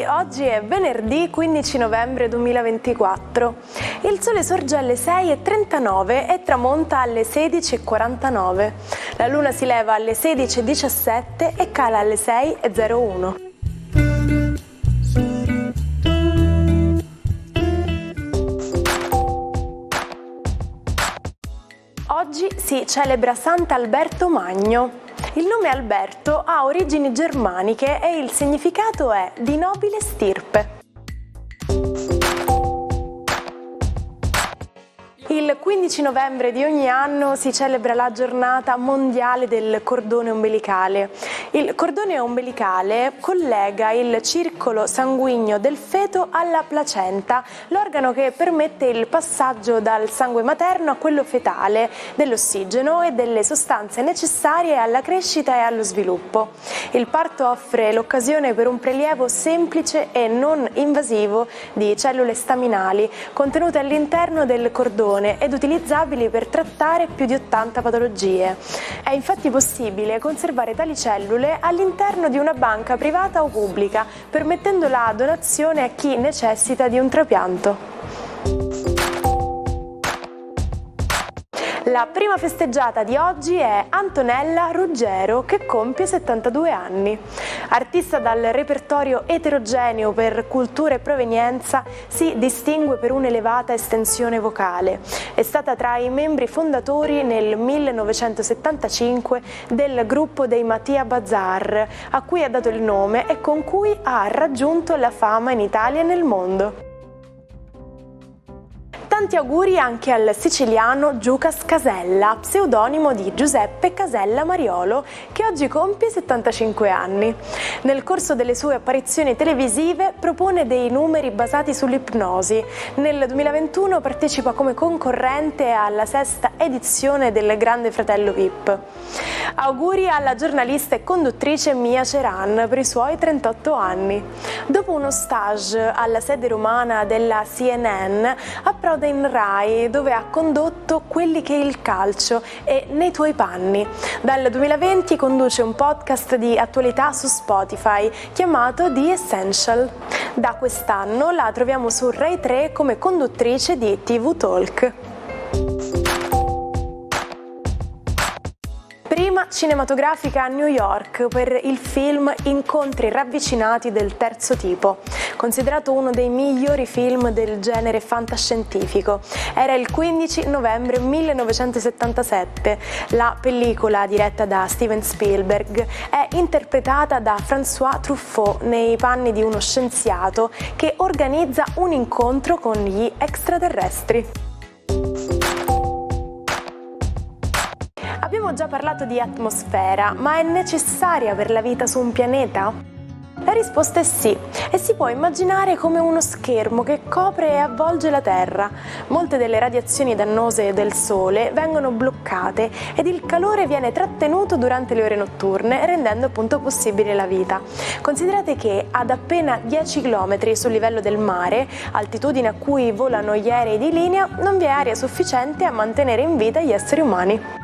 Oggi è venerdì 15 novembre 2024. Il sole sorge alle 6:39 e tramonta alle 16:49. La luna si leva alle 16:17 e cala alle 6:01. Oggi si celebra Sant'Alberto Magno. Il nome Alberto ha origini germaniche e il significato è di nobile stirpe. Il 15 novembre di ogni anno si celebra la giornata mondiale del cordone ombelicale. Il cordone ombelicale collega il circolo sanguigno del feto alla placenta, l'organo che permette il passaggio dal sangue materno a quello fetale dell'ossigeno e delle sostanze necessarie alla crescita e allo sviluppo. Il parto offre l'occasione per un prelievo semplice e non invasivo di cellule staminali contenute all'interno del cordone ed utilizzabili per trattare più di 80 patologie. È infatti possibile conservare tali cellule all'interno di una banca privata o pubblica, permettendo la donazione a chi necessita di un trapianto. La prima festeggiata di oggi è Antonella Ruggero, che compie 72 anni. Artista dal repertorio eterogeneo per cultura e provenienza, si distingue per un'elevata estensione vocale. È stata tra i membri fondatori nel 1975 del gruppo dei Mattia Bazar, a cui ha dato il nome e con cui ha raggiunto la fama in Italia e nel mondo. Tanti auguri anche al siciliano Giucas Casella, pseudonimo di Giuseppe Casella Mariolo, che oggi compie 75 anni. Nel corso delle sue apparizioni televisive propone dei numeri basati sull'ipnosi. Nel 2021 partecipa come concorrente alla 6ª edizione del Grande Fratello VIP. Auguri alla giornalista e conduttrice Mia Ceran per i suoi 38 anni. Dopo uno stage alla sede romana della CNN, approda in Rai, dove ha condotto Quelli che il calcio e Nei tuoi panni. Dal 2020 conduce un podcast di attualità su Spotify chiamato The Essential. Da quest'anno la troviamo su Rai 3 come conduttrice di TV Talk. Prima cinematografica a New York per il film Incontri ravvicinati del terzo tipo, considerato uno dei migliori film del genere fantascientifico. Era il 15 novembre 1977. La pellicola, diretta da Steven Spielberg, è interpretata da François Truffaut nei panni di uno scienziato che organizza un incontro con gli extraterrestri. Abbiamo già parlato di atmosfera, ma è necessaria per la vita su un pianeta? La risposta è sì, e si può immaginare come uno schermo che copre e avvolge la Terra. Molte delle radiazioni dannose del Sole vengono bloccate ed il calore viene trattenuto durante le ore notturne, rendendo appunto possibile la vita. Considerate che ad appena 10 km sul livello del mare, altitudine a cui volano gli aerei di linea, non vi è aria sufficiente a mantenere in vita gli esseri umani.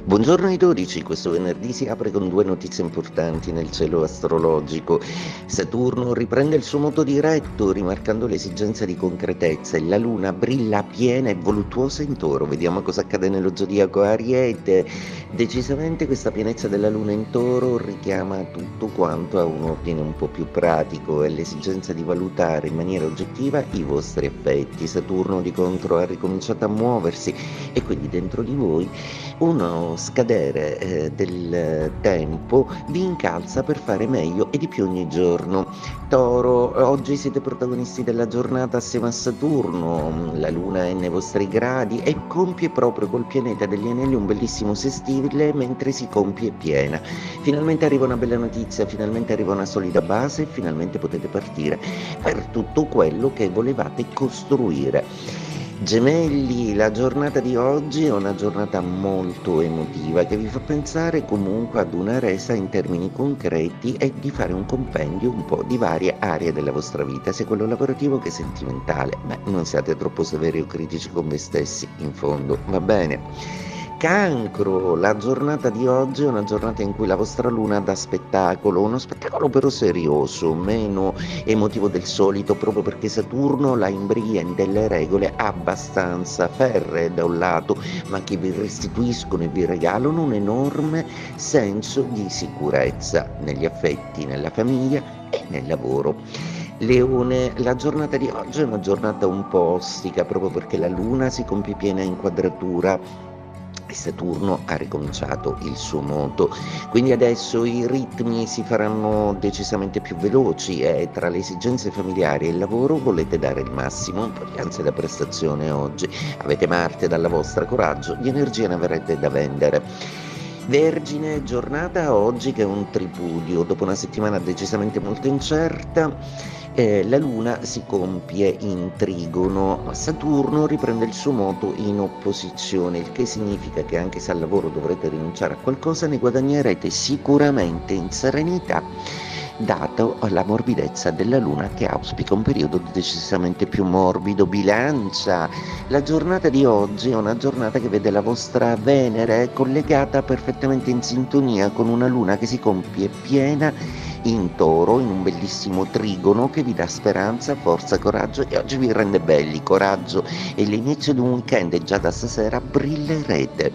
Buongiorno ai 12, questo venerdì si apre con due notizie importanti nel cielo astrologico. Saturno riprende il suo moto diretto, rimarcando l'esigenza di concretezza, e la Luna brilla piena e voluttuosa in Toro. Vediamo cosa accade nello zodiaco Ariete. Decisamente questa pienezza della Luna in Toro richiama tutto quanto a un ordine un po' più pratico e l'esigenza di valutare in maniera oggettiva i vostri effetti. Saturno di contro ha ricominciato a muoversi e quindi dentro di voi uno scadere del tempo vi incalza per fare meglio e di più ogni giorno. Toro, oggi siete protagonisti della giornata assieme a Saturno, la Luna è nei vostri gradi e compie proprio col pianeta degli anelli un bellissimo sestile mentre si compie piena. Finalmente arriva una bella notizia, finalmente arriva una solida base e finalmente potete partire per tutto quello che volevate costruire. Gemelli, la giornata di oggi è una giornata molto emotiva che vi fa pensare comunque ad una resa in termini concreti e di fare un compendio un po' di varie aree della vostra vita, sia quello lavorativo che sentimentale. Non siate troppo severi o critici con voi stessi, in fondo, va bene. Cancro, la giornata di oggi è una giornata in cui la vostra luna dà spettacolo, uno spettacolo però serioso, meno emotivo del solito, proprio perché Saturno la imbriglia in delle regole abbastanza ferree da un lato, ma che vi restituiscono e vi regalano un enorme senso di sicurezza negli affetti, nella famiglia e nel lavoro. Leone, la giornata di oggi è una giornata un po' ostica, proprio perché la luna si compie piena in quadratura e Saturno ha ricominciato il suo moto, quindi adesso i ritmi si faranno decisamente più veloci e tra le esigenze familiari e il lavoro volete dare il massimo, un po' di ansia da prestazione oggi, avete Marte dalla vostra, coraggio, di energia ne avrete da vendere. Vergine, giornata oggi che è un tripudio, dopo una settimana decisamente molto incerta, la Luna si compie in trigono, Saturno riprende il suo moto in opposizione, il che significa che anche se al lavoro dovrete rinunciare a qualcosa, ne guadagnerete sicuramente in serenità, dato la morbidezza della Luna che auspica un periodo decisamente più morbido. Bilancia, la giornata di oggi è una giornata che vede la vostra Venere collegata perfettamente in sintonia con una Luna che si compie piena in Toro, in un bellissimo trigono che vi dà speranza, forza, coraggio e oggi vi rende belli. Coraggio è l'inizio di un weekend e già da stasera brillerete.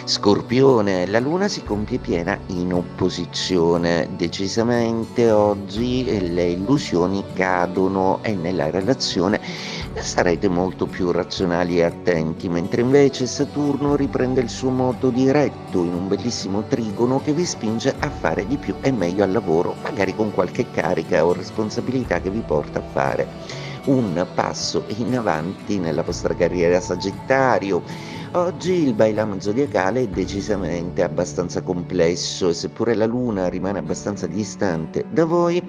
Scorpione, la luna si compie piena in opposizione, decisamente oggi le illusioni cadono e nella relazione sarete molto più razionali e attenti, mentre invece Saturno riprende il suo moto diretto in un bellissimo trigono che vi spinge a fare di più e meglio al lavoro, magari con qualche carica o responsabilità che vi porta a fare un passo in avanti nella vostra carriera. Sagittario, oggi il bailam zodiacale è decisamente abbastanza complesso e seppure la luna rimane abbastanza distante da voi,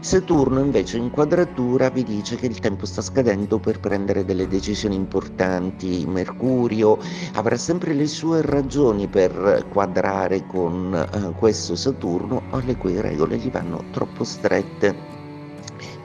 Saturno invece in quadratura vi dice che il tempo sta scadendo per prendere delle decisioni importanti. Mercurio avrà sempre le sue ragioni per quadrare con questo Saturno, le cui regole gli vanno troppo strette.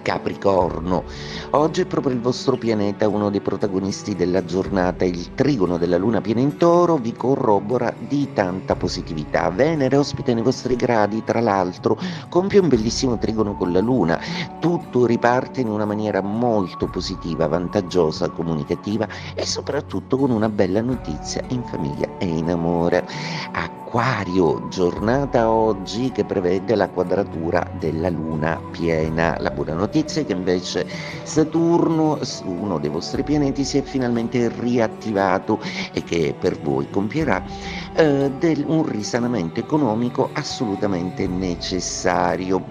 Capricorno, oggi è proprio il vostro pianeta uno dei protagonisti della giornata, il trigono della luna piena in Toro vi corrobora di tanta positività. Venere ospita nei vostri gradi, tra l'altro compie un bellissimo trigono con la luna, tutto riparte in una maniera molto positiva, vantaggiosa, comunicativa e soprattutto con una bella notizia in famiglia e in amore. Acquario, giornata oggi che prevede la quadratura della luna piena. La buona notizia è che invece Saturno, uno dei vostri pianeti, si è finalmente riattivato e che per voi compierà un risanamento economico assolutamente necessario.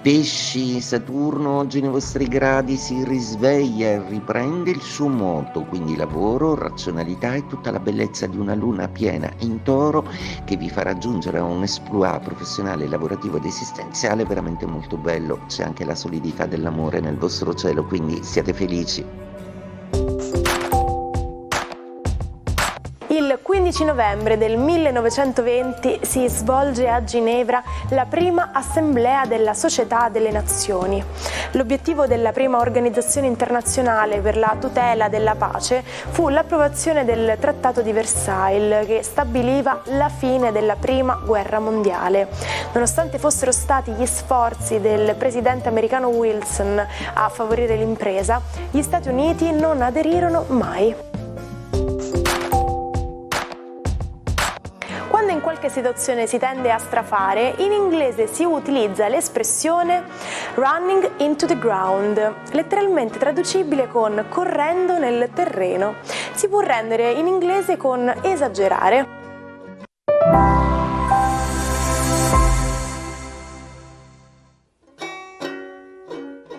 Pesci, Saturno oggi nei vostri gradi si risveglia e riprende il suo moto, quindi lavoro, razionalità e tutta la bellezza di una luna piena in Toro che vi fa raggiungere un exploit professionale, lavorativo ed esistenziale veramente molto bello. C'è anche la solidità dell'amore nel vostro cielo, quindi siate felici. Il 15 novembre del 1920 si svolge a Ginevra la prima assemblea della Società delle Nazioni. L'obiettivo della prima organizzazione internazionale per la tutela della pace fu l'approvazione del Trattato di Versailles che stabiliva la fine della Prima Guerra Mondiale. Nonostante fossero stati gli sforzi del presidente americano Wilson a favorire l'impresa, gli Stati Uniti non aderirono mai. Quando in qualche situazione si tende a strafare, in inglese si utilizza l'espressione running into the ground, letteralmente traducibile con correndo nel terreno. Si può rendere in inglese con esagerare.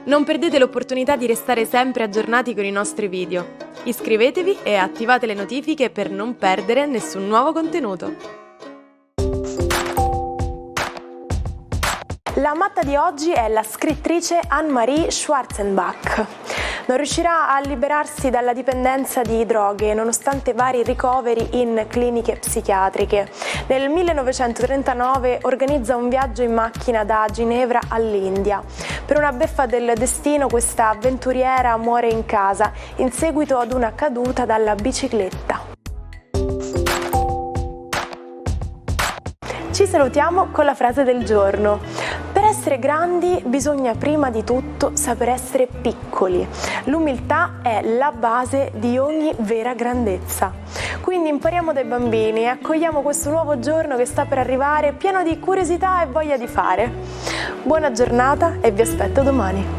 Non perdete l'opportunità di restare sempre aggiornati con i nostri video. Iscrivetevi e attivate le notifiche per non perdere nessun nuovo contenuto. La matta di oggi è la scrittrice Anne-Marie Schwarzenbach. Non riuscirà a liberarsi dalla dipendenza di droghe, nonostante vari ricoveri in cliniche psichiatriche. Nel 1939 organizza un viaggio in macchina da Ginevra all'India. Per una beffa del destino, questa avventuriera muore in casa in seguito ad una caduta dalla bicicletta. Ci salutiamo con la frase del giorno. Per essere grandi bisogna prima di tutto saper essere piccoli. L'umiltà è la base di ogni vera grandezza. Quindi impariamo dai bambini e accogliamo questo nuovo giorno che sta per arrivare pieno di curiosità e voglia di fare. Buona giornata e vi aspetto domani.